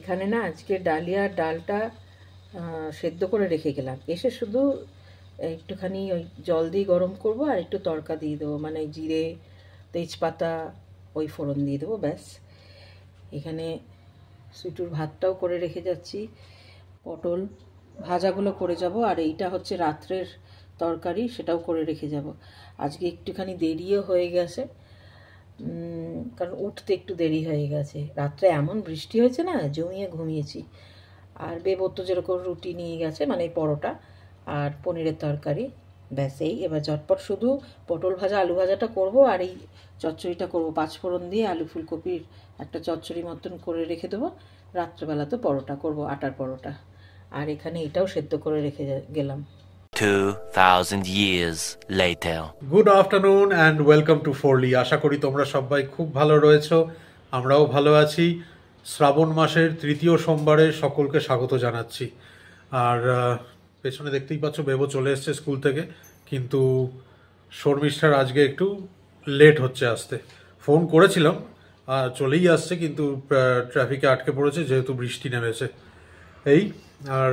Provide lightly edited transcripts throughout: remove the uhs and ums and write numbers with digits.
এখানে না আজকে ডালিয়ার ডালটা সেদ্ধ করে রেখে গেলাম, এসে শুধু একটুখানি ওই জল দিয়ে গরম করব আর একটু তড়কা দিয়ে দেবো, মানে জিরে তেজপাতা ওই ফোড়ন দিয়ে দেবো, ব্যাস। এখানে সুইটুর ভাতটাও করে রেখে যাচ্ছি, পটল ভাজাগুলো করে যাব, আর এইটা হচ্ছে রাত্রের তরকারি, সেটাও করে রেখে যাব। আজকে একটুখানি দেরিও হয়ে গেছে, কারণ উঠতে একটু দেরি হয়ে গেছে। রাত্রে এমন বৃষ্টি হয়েছে না, জমিয়ে ঘুমিয়েছি। আর বেবর তো যেরকম রুটি নিয়ে গেছে, মানে পরোটা আর পনিরের তরকারি, ব্যাস। এই এবার ঝটপট শুধু পটল ভাজা আলু ভাজাটা করব, আর এই চচ্চড়িটা করব, পাঁচফোড়ন দিয়ে আলু ফুলকপির একটা চচ্চড়ি মতন করে রেখে দেবো। রাত্রেবেলা তো পরোটা করব, আটার পরোটা। আর এখানে এটাও সেদ্ধ করে রেখে গেলাম। 2000 years later. Good afternoon and welcome to ফোরলি। আশা করি তোমরা সবাই খুব ভালো রয়েছো, আমরাও ভালো আছি। শ্রাবণ মাসের তৃতীয় সোমবারে সকলকে স্বাগত জানাচ্ছি। আর পেছনে দেখতেই পাচ্ছ বেবো চলে এসছে স্কুল থেকে, কিন্তু শর্মিষ্ঠার আজকে একটু লেট হচ্ছে আসতে। ফোন করেছিলাম, চলেই আসছে, কিন্তু ট্রাফিকে আটকে পড়েছে যেহেতু বৃষ্টি নেমেছে। এই আর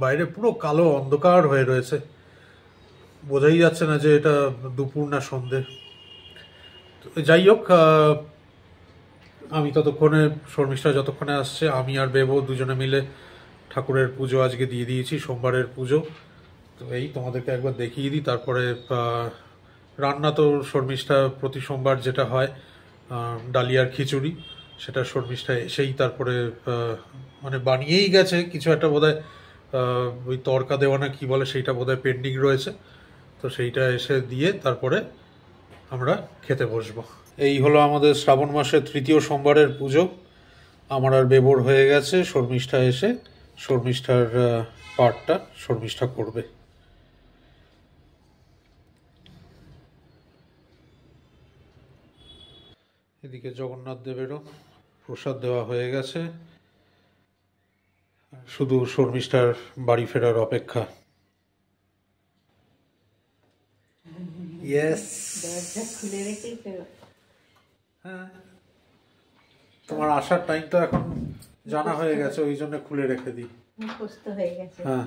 বাইরে পুরো কালো অন্ধকার হয়ে রয়েছে, বোঝাই যাচ্ছে না যে এটা দুপুর না সন্ধে। যাই হোক, আমি ততক্ষণে শর্মিষ্ঠা যতক্ষণে আসছে, আমি আর বেবো দুজনে মিলে ঠাকুরের পুজো আজকে দিয়ে দিয়েছি, সোমবারের পুজো। তো এই তোমাদেরকে একবার দেখিয়ে দিই, তারপরে রান্না তো শর্মিষ্ঠা প্রতি সোমবার যেটা হয় ডালিয়ার খিচুড়ি, সেটা শর্মিষ্ঠা এসেই তারপরে মানে বানিয়েই গেছে। কিছু একটা বোধহয় ওই তড়কা দেওয়া না কি বলে, সেইটা বোধহয় পেন্ডিং রয়েছে, তো সেইটা এসে দিয়ে তারপরে আমরা খেতে বসবো। এই হলো আমাদের শ্রাবণ মাসের তৃতীয় সোমবারের পুজো। আমার আর বেবর হয়ে গেছে, শর্মিষ্ঠা এসে শর্মিষ্ঠার পার্টটা শর্মিষ্ঠা করবে। এদিকে জগন্নাথ দেবেরও প্রসাদ দেওয়া হয়ে গেছে, শুধু শর্মিষ্ঠার বাড়ি ফেরার অপেক্ষা। ইয়েস, খুলে রেখেই ফেরো। হ্যাঁ, তোমার আসার টাইম তো এখন জানা হয়ে গেছে, ওই জন্য খুলে রেখে দিই। মুখস্থ হয়ে গেছে। হ্যাঁ,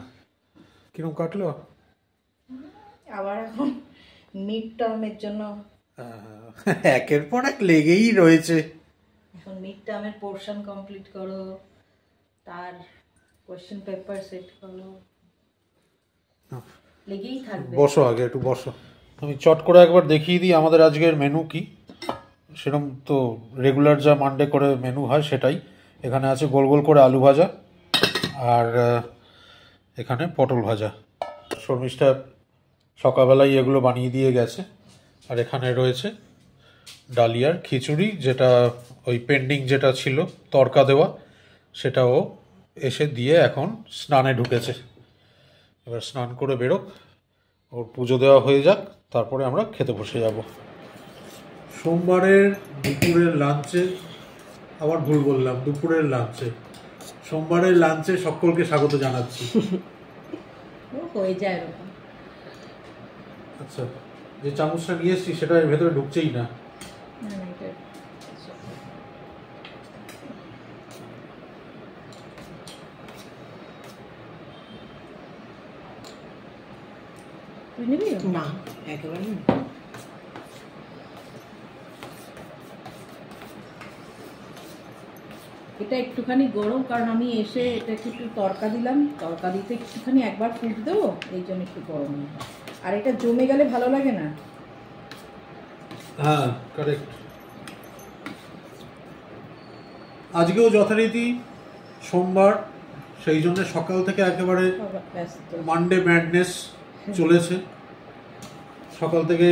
কিরকম কাটলো? আবার এখন মিড টার্মের জন্য একের পর এক লেগেই রয়েছে। এখন মিড টার্মের পোরশন কমপ্লিট করো, তার কোশ্চেন পেপার সেট করো, লেগেই থাকবে। বসো, আগে একটু বসো। আমি চট করে একবার দেখিয়ে দিই আমাদের আজকের মেনু কি। সেরকম তো রেগুলার যা মানডে করে মেনু হয় সেটাই। এখানে আছে গোল গোল করে আলু ভাজা, আর এখানে পটল ভাজা। শর্মিষ্ঠা সকালবেলায় এগুলো বানিয়ে দিয়ে গেছে। আর এখানে রয়েছে ডালিয়ার খিচুড়ি, যেটা ওই পেন্ডিং যেটা ছিল তড়কা দেওয়া, সেটাও এসে দিয়ে এখন স্নানে ঢুকেছে। এবার স্নান করে বেরোক, ওর পুজো দেওয়া হয়ে যাক, তারপরে আমরা খেতে বসে যাব। সোমবারের দুপুরের লাঞ্চে, আবার ভুল বললাম, দুপুরের লাঞ্চে, সোমবারের লাঞ্চে সকলকে স্বাগত জানাচ্ছি। হয়ে যায় এরকম। আচ্ছা, যে চামচটা নিয়ে এসছি সেটা এর ভেতরে ঢুকছেই না। না, একেবারে না। এটা একটুখানি গরম, কারণ আমি এসে এটাকে একটু তড়কা দিলাম, তড়কা দিতে একটুখানি একবার ফুট দেবো, এই জন্য একটু গরম। আর এটা জমে গেলে ভালো লাগে না। হ্যাঁ, কারেক্ট। আজকেও যথারীতি সোমবার, সেই জন্য সকাল থেকে একেবারে মানডে ম্যাডনেস চলেছে। সকাল থেকে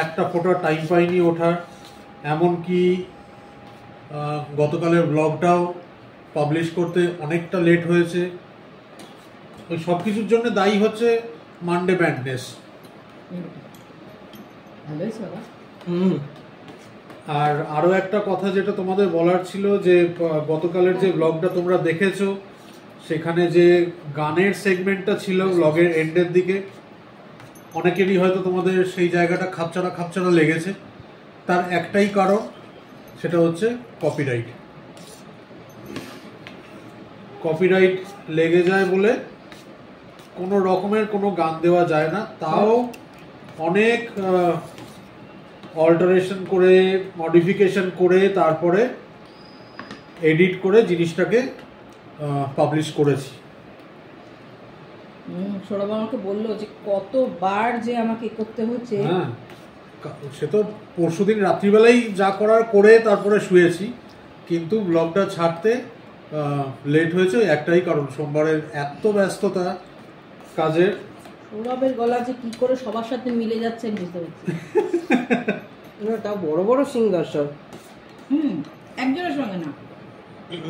একটা ফোটা টাইম পাইনি ওঠার, এমনকি গতকালের ব্লগটাও পাবলিশ করতে অনেকটা লেট হয়েছে। ওই সব কিছুর জন্য দায়ী হচ্ছে মানডে ম্যাডনেস। আর আরও একটা কথা যেটা তোমাদের বলার ছিল, যে গতকালের যে ব্লগটা তোমরা দেখেছো, সেখানে যে গানের সেগমেন্টটা ছিল ব্লগের এন্ডের দিকে, অনেকেরই হয়তো তোমাদের সেই জায়গাটা খাপছাড়া খাপছাড়া লেগেছে। তার একটাই কারণ, সেটা হচ্ছে কপিরাইট। কপিরাইট লেগে যায় বলে কোনো রকমের কোনো গান দেওয়া যায় না, তাও অনেক অল্টারেশন করে মডিফিকেশন করে তারপরে এডিট করে জিনিসটাকে পাবলিশ করেছি। সৌরভ আমাকে বললো যে কতবার যে আমাকে করতে হচ্ছে। হ্যাঁ, সে তো পরশুদিন রাত্রিবেলাই যা করার করে তারপরে শুয়েছি, কিন্তু ব্লগটা ছাড়তে লেট হয়েছে একটাই কারণ, সোমবারের এত ব্যস্ততা কাজের। সৌরভের গলা যে কি করে সবার সাথে মিলে যাচ্ছে আমি বুঝতে পারছি। তাও বড় বড় সিঙ্গার সব। একজনের সঙ্গে না,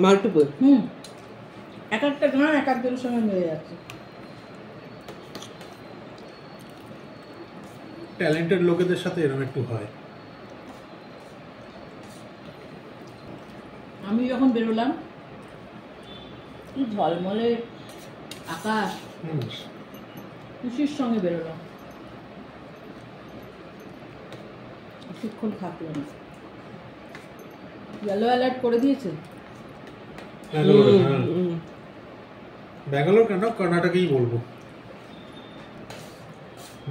মাল্টিপল। এক একটা গান এক একজনের সঙ্গে মিলে যাচ্ছে। ট্যালেন্টেড লোকেদের সাথে এরকম একটু হয়। আমি যখন বেরোলাম, কি ঝলমলে আকাশ, খুশির সঙ্গে বেরোলাম, বেশিক্ষণ থাকলো না। ইয়েলো অ্যালার্ট করে দিয়েছে। ব্যাঙ্গালোর কেন, কর্ণাটকেই বলবো।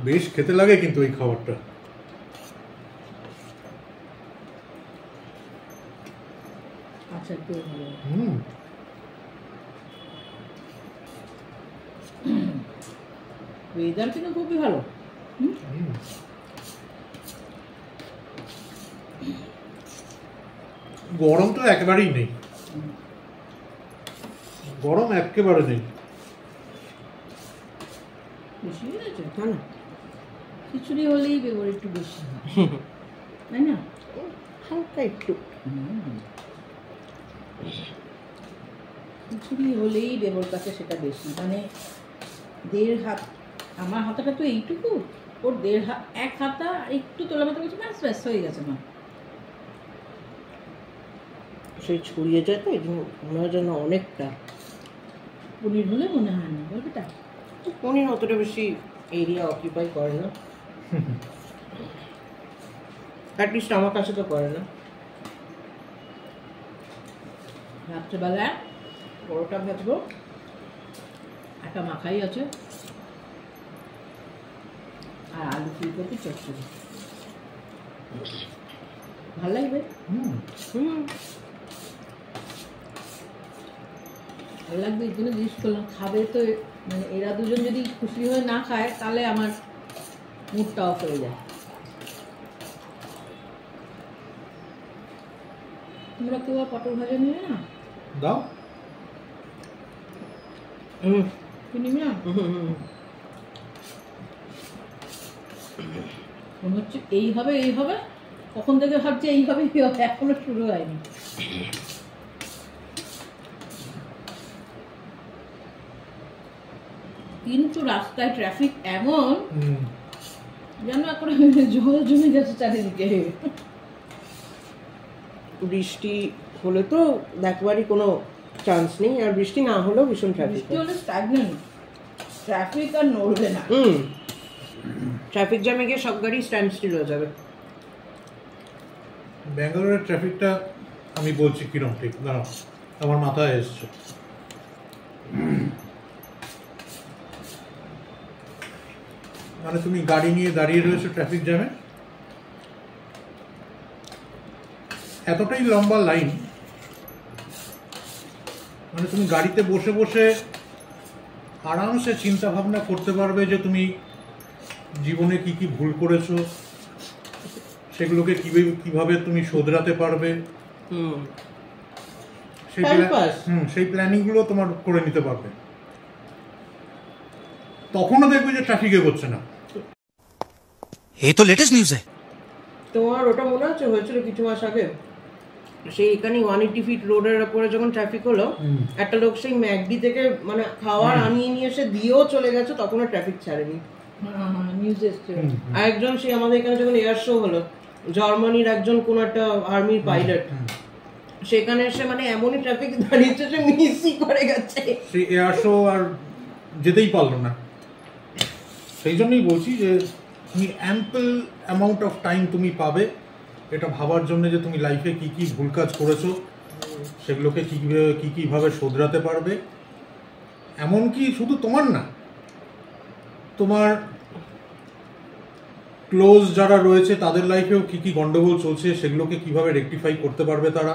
বেশ খেতে লাগে কিন্তু এই খাবারটা। আচ্ছা, একটু ভালো। ওয়েদার কিন্তু খুবই ভালো। গরম তো একেবারেই নেই, গরম একেবারে নেই। বেশি হয়েছে না, খিচুড়ি হলেই বেবর একটু বেশি হয়, তাই না? হালকা একটু খিচুড়ি হলেই বেবর কাছে সেটা বেশি, মানে 1.5 হাত। আমার হাতাটা তো এইটুকু, ওর 1.5 হাত, 1 হাতা একটু তোলা মতো বলছে, ব্যাস ব্যাস হয়ে গেছে। মা সেই ছড়িয়ে যায় তো, মনে হয় যেন অনেকটা। পনির হলে মনে হয় না, বলবে তা পনির অতটা বেশি এরিয়া অকুপাই করে না, অ্যাটলিস্ট আমার কাছে তো করে না। রাত্রেবেলা পরোটা ভাজবো, একটা মাখাই আছে, আর আলু ফুলকপি চচ্চড়ি, ভালো লাগবে। ভালো লাগবে, এই জন্য জিজ্ঞেস করলাম। খাবে তো, মানে এরা দুজন যদি খুশি হয়ে না খায় তাহলে আমার মুডটা অফ হয়ে যায়। তোমরা কেউ আর পটল ভাজা নিলে না? দাও। নিবি না? মনে হচ্ছে এই হবে এই হবে, কখন থেকে ভাবছি এই হবে এই হবে, এখনো শুরু হয়নি। কিন্তু রাস্তায় ট্রাফিক এমন যেন এখন জল জমে গেছে চারিদিকে। বৃষ্টি হলে তো দেখবারই কোনো চান্স নেই, আর বৃষ্টি না হলেও ভীষণ ট্রাফিক। বৃষ্টি হলে স্ট্যাগনেন্ট ট্রাফিক, আর নড়বে না। ট্রাফিক জ্যামে গিয়ে সব গাড়ি স্ট্যান্ড স্টিল হয়ে যাবে। ব্যাঙ্গালোরের ট্রাফিকটা আমি বলছি কিরম, ঠিক না আমার মাথায় এসছে। মানে তুমি গাড়ি নিয়ে দাঁড়িয়ে রয়েছো ট্রাফিক জ্যামে, এতটাই লম্বা লাইন, মানে তুমি গাড়িতে বসে বসে আরামসে চিন্তা ভাবনা করতে পারবে যে তুমি জীবনে কি কি ভুল করেছো, সেগুলোকে কিভাবে তুমি শোধরাতে পারবে, সেই প্ল্যানিং গুলো তোমার করে নিতে পারবে। তখনও দেখবে যে ট্রাফিক এগোচ্ছে না। ये तो लेटेस्ट न्यूज़ है। তোমার ওটা মনে আছে হয়েছিল কিছু মাস আগে, সেই এখানে 180 ফিট রোডের উপরে যখন ট্রাফিক হলো, একটা লোক সেই ম্যাকডি থেকে মানে খাবার আনিয়ে নিয়ে এসে দিয়েও চলে গেছে, তখনও ট্রাফিক ছাড়েনি। নিউজ এসছে। আরেকজন সেই আমাদের এখানে যখন এয়ার শো হলো, জার্মানির একজন কোন একটা আর্মির পাইলট, সেখানে এসে মানে এমনই ট্রাফিক দাঁড়িয়েছে যে মিসই করে গেছে, সেই এয়ার শো আর যেতেই পারলো না। সেই জন্যই বলছি যে তুমি অ্যাম্পল অ্যামাউন্ট অফ টাইম তুমি পাবে এটা ভাবার জন্য যে তুমি লাইফে কি কি ভুল কাজ করেছো, সেগুলোকে কিভাবে শোধরাতে পারবে, এমনকি শুধু তোমার না, তোমার ক্লোজ যারা রয়েছে তাদের লাইফেও কি গন্ডগোল চলছে সেগুলোকে কিভাবে রেকটিফাই করতে পারবে তারা,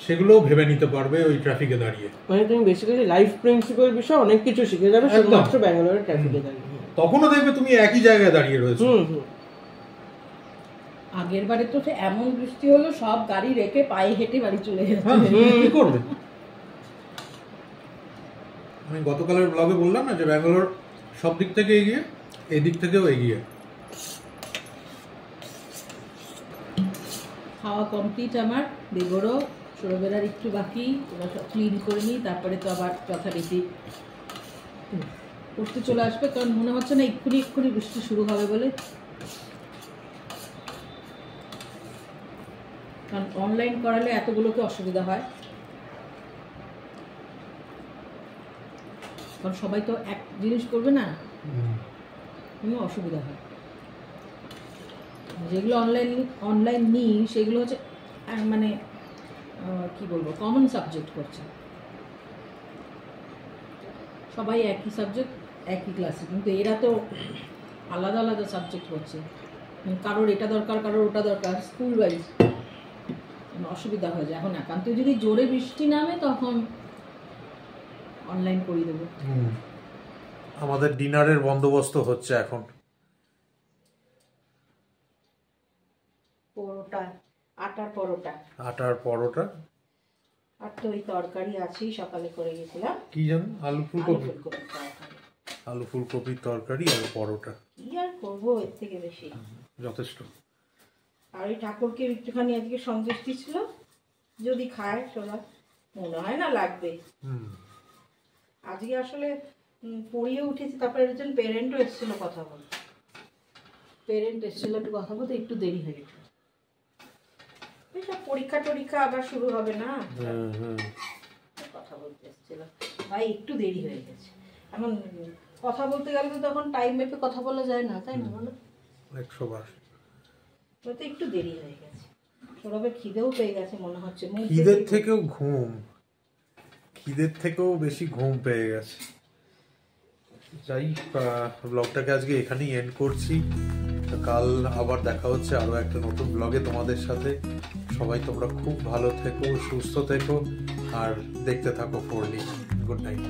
সেগুলোও ভেবে নিতে পারবে ওই ট্রাফিকে দাঁড়িয়ে। মানে তুমি বেসিক্যালি লাইফ প্রিন্সিপাল বিষয় অনেক কিছু শিখে যাবে শুধুমাত্র ব্যাঙ্গালোরের ট্রাফিকে দাঁড়িয়ে। তখনও দেখবে তুমি একই জায়গায় দাঁড়িয়ে রয়েছে। আগের বারে তো এমন বৃষ্টি হলো সব গাড়ি রেখে পায়ে হেঁটে বাড়ি চলে যাচ্ছে। কি করবে? আমি গতকালের ব্লগে বললাম না যে ব্যাঙ্গালোর সব দিক থেকে এগিয়ে, এই দিক থেকেও এগিয়ে। খাওয়া কমপ্লিট আমার, বেগরও সরবেলার একটু বাকি, ওরা সব ক্লিন করে নিই, তারপরে তো আবার যথারীতি পড়তে চলে আসবে, কারণ মনে হচ্ছে না এক্ষুনি বৃষ্টি শুরু হবে বলে। কারণ অনলাইন করালে এতগুলোকে অসুবিধা হয়, কারণ সবাই তো এক জিনিস করবে না, কোনো অসুবিধা হয়। যেগুলো অনলাইন নিই সেগুলো হচ্ছে মানে কি বলবো, কমন সাবজেক্ট করছে সবাই, একই সাবজেক্ট একই ক্লাসে, কিন্তু এরা তো আলাদা আলাদা সাবজেক্ট করছে, কারোর এটা দরকার কারোর ওটা দরকার, স্কুল ওয়াইজ অসুবিধা হয়ে যায়। এখন একান্ত যদি জোরে বৃষ্টি নামে তখন অনলাইন করে দেবো। আমাদের ডিনারের বন্দোবস্ত হচ্ছে এখন। পরোটা, আটার পরোটা, আর তো ওই তরকারি আছেই, সকালে করে গেছিলাম। কি জানো, আলু ফুলকপির তরকারি আর পরোটা। কি আর করবো, এর থেকে বেশি যথেষ্ট। আর ওই ঠাকুরকে একটুখানি আজকে সন্তুষ্টি ছিল, যদি খায় সবাই, মনে হয় না লাগবে। আজকে আসলে পড়িয়ে উঠেছি, তারপরে একজন পেরেন্টও এসেছিল কথা বলতে, একটু কথা বলতে, একটু দেরি হয়ে গেছে। পরীক্ষা আবার শুরু হবে না, কথা বলতে এসেছিল ভাই, একটু দেরি হয়ে গেছে। এখন কথা বলতে গেলে তো তখন টাইম মেপে কথা বলা যায় না, তাই না বলো? 100 তো একটু দেরি হয়ে গেছে, সৌরভের খিদেও পেয়ে গেছে মনে হচ্ছে, খিদের থেকেও বেশি ঘুম পেয়ে গেছে। যাই, ব্লগটাকে আজকে এখানেই এন্ড করছি। কাল আবার দেখা হচ্ছে আরো একটা নতুন ব্লগে তোমাদের সাথে। সবাই তোমরা খুব ভালো থেকো, সুস্থ থেকো, আর দেখতে থাকো 4D। Good night.